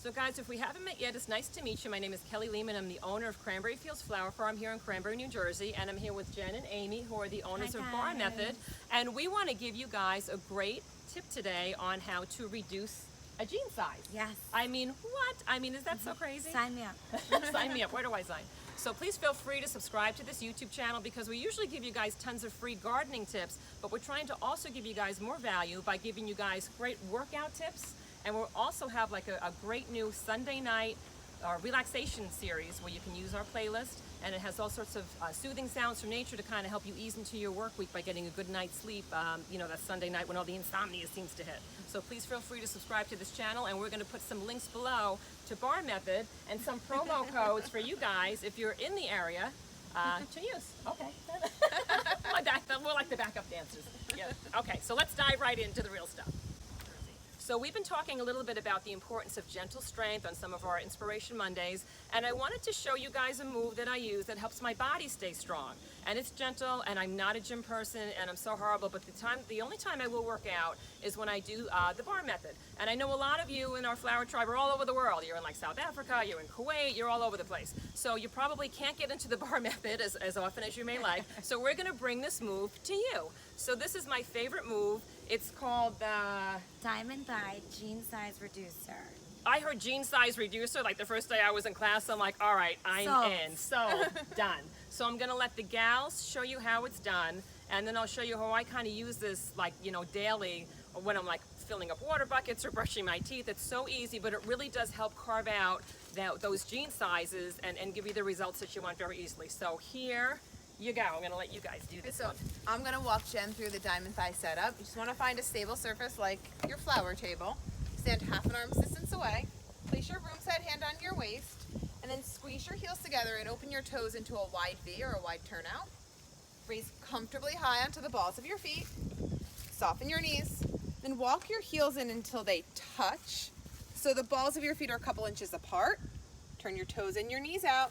So guys, if we haven't met yet, it's nice to meet you. My name is Kellylehman. I'm the owner of Cranberry Fields Flower Farm here in Cranberry, New Jersey. And I'm here with Jen and Amy, who are the owners of Bar Method. And we want to give you guys a great tip today on how to reduce a jean size. Yes. I mean, what? I mean, is that so crazy? Sign me up. Sign me up. Where do I sign? So please feel free to subscribe to this YouTube channel because we usually give you guys tons of free gardening tips, but we're trying to also give you guys more value by giving you guys great workout tips. And we'll also have like a great new Sunday night relaxation series where you can use our playlist, and it has all sorts of soothing sounds from nature to kind of help you ease into your work week by getting a good night's sleep, you know, that Sunday night when all the insomnia seems to hit. So please feel free to subscribe to this channel, and we're going to put some links below to Bar Method and some promo codes for you guys if you're in the area to use. Okay. We're like the backup dancers. Yeah. Okay, so let's dive right into the real stuff. So we've been talking a little bit about the importance of gentle strength on some of our Inspiration Mondays, and I wanted to show you guys a move that I use that helps my body stay strong. And it's gentle, and I'm not a gym person, and I'm so horrible, but the only time I will work out is when I do the Bar Method. And I know a lot of you in our flower tribe are all over the world. You're in like South Africa, you're in Kuwait, you're all over the place. So you probably can't get into the Bar Method as often as you may like. So we're gonna bring this move to you. So this is my favorite move. It's called the Diamond Thigh Jean Size Reducer. I heard jean size reducer like the first day I was in class. I'm like, all right, I'm in. So done. So I'm gonna let the gals show you how it's done, and then I'll show you how I kind of use this, like, you know, daily when I'm like filling up water buckets or brushing my teeth. It's so easy, but it really does help carve out those jean sizes and give you the results that you want very easily. So here you go. I'm gonna let you guys do this. So I'm gonna walk Jen through the Diamond Thigh setup. You just wanna find a stable surface like your flower table. Stand half an arm's distance away. Place your broom side hand on your waist, and then squeeze your heels together and open your toes into a wide V or a wide turnout. Raise comfortably high onto the balls of your feet. Soften your knees. Then walk your heels in until they touch. So the balls of your feet are a couple inches apart. Turn your toes in, your knees out.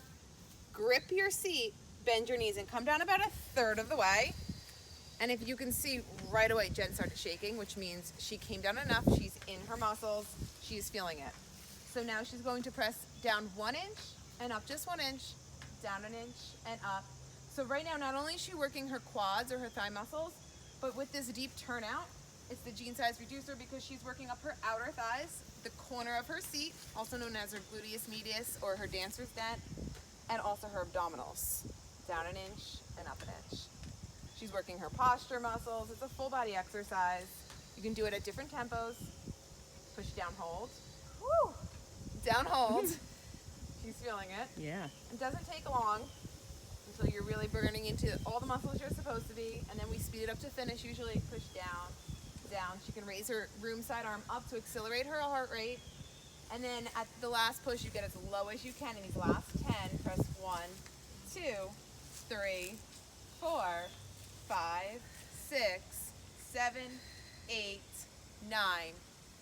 Grip your seat. Bend your knees and come down about a third of the way. And if you can see right away, Jen started shaking, which means she came down enough. She's in her muscles. She's feeling it. So now she's going to press down 1 inch and up just 1 inch, down 1 inch and up. So right now, not only is she working her quads or her thigh muscles, but with this deep turnout, it's the jean size reducer because she's working up her outer thighs, the corner of her seat, also known as her gluteus medius or her dancer's dent, and also her abdominals. Down 1 inch and up 1 inch. She's working her posture muscles. It's a full body exercise. You can do it at different tempos. Push down, hold. Woo! Down, hold. She's feeling it. Yeah. It doesn't take long until you're really burning into all the muscles you're supposed to be, and then we speed it up to finish. Usually push down, down. She can raise her room side arm up to accelerate her heart rate. And then at the last push, you get as low as you can. In these last 10, press 1, 2, 3, 4, 5, 6, 7, 8, 9.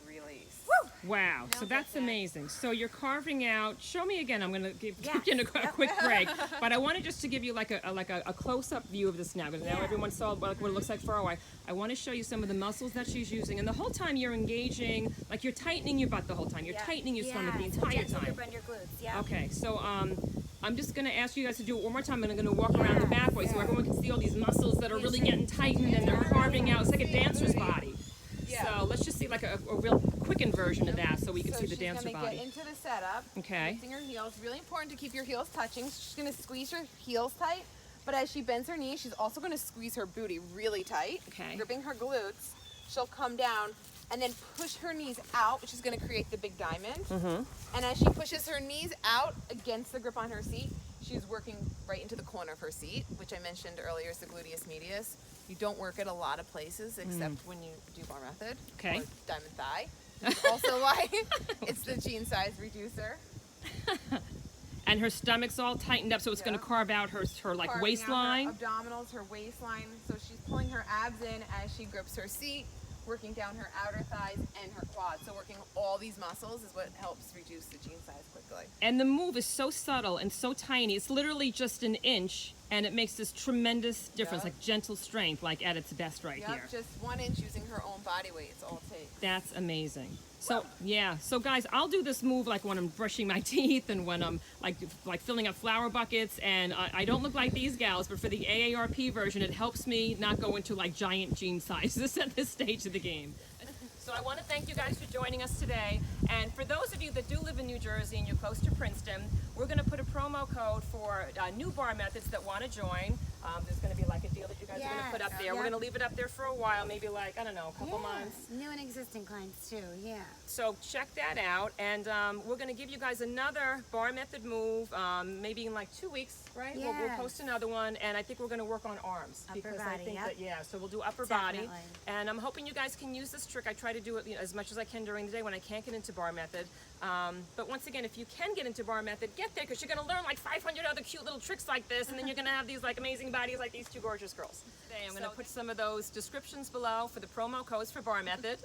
Release. Woo! Wow, so that's amazing. So you're carving out. Show me again. I'm going to give you a quick break, but I wanted just to give you like a close-up view of this now, because now everyone saw what it looks like far away. I want to show you some of the muscles that she's using, and the whole time you're engaging, like you're tightening your butt the whole time. You're tightening your stomach the entire time. Bend your glutes. Yeah. Okay, so I'm just going to ask you guys to do it one more time. I'm going to walk around the back way so everyone can see all these muscles that are really getting tightened and they're carving out. It's like a dancer's body. Yeah. So let's just see like a real quickened version of that so we can see the dancer body. She's going to get into the setup. Okay. Lifting her heels. Really important to keep your heels touching. She's going to squeeze her heels tight, but as she bends her knees, she's also going to squeeze her booty really tight. Okay. Gripping her glutes. She'll come down and then push her knees out, which is going to create the big diamond. And as she pushes her knees out against the grip on her seat, she's working right into the corner of her seat, which I mentioned earlier is the gluteus medius. You don't work at a lot of places except when you do Bar Method or Diamond Thigh. That's also why it's the jean size reducer. And her stomach's all tightened up, so it's going to carve out her like Carving waistline. out her abdominals, her waistline. So she's pulling her abs in as she grips her seat, working down her outer thighs and her quads. So working all these muscles is what helps reduce the jean size quickly. And the move is so subtle and so tiny. It's literally just an inch, and it makes this tremendous difference, like gentle strength, like at its best here. Just 1 inch using her own body weight. It's all it takes. That's amazing. So yeah, so guys, I'll do this move like when I'm brushing my teeth and when I'm like filling up flower buckets, and I don't look like these gals, but for the AARP version, it helps me not go into like giant jean sizes at this stage of the game. So I want to thank you guys for joining us today. And for those of you that do live in New Jersey and you're close to Princeton, we're going to put a promo code for new bar methods that want to join. There's going to be like a deal that you guys are going to put up there. We're going to leave it up there for a while, maybe like, I don't know, a couple months. New and existing clients too, yeah. So check that out, and we're going to give you guys another bar method move, maybe in like 2 weeks, right? We'll Yes. post another one, and I think we're going to work on arms. Upper because body, I think yep. that, yeah, so we'll do upper body. Definitely. And I'm hoping you guys can use this trick. I try to do it as much as I can during the day when I can't get into bar method. But once again, if you can get into bar method, get there, because you're going to learn like 500 other cute little tricks like this, and then you're going to have these like amazing bodies like these two gorgeous girls. Today I'm going to put some of those descriptions below for the promo codes for bar method.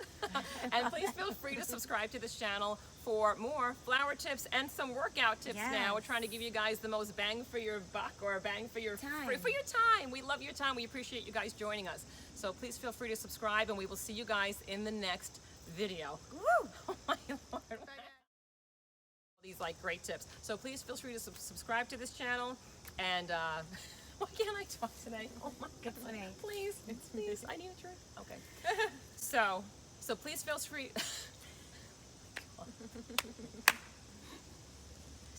And please feel free to subscribe to this channel for more flower tips and some workout tips. Yes. Now we're trying to give you guys the most bang for your buck, or bang for your Time. for your time. We love your time. We appreciate you guys joining us. So please feel free to subscribe, and we will see you guys in the next video. Woo! Oh my Lord. These like great tips. So please feel free to subscribe to this channel, and why can't I talk today? Oh my God. Please, please, I need a drink. Okay. So please feel free.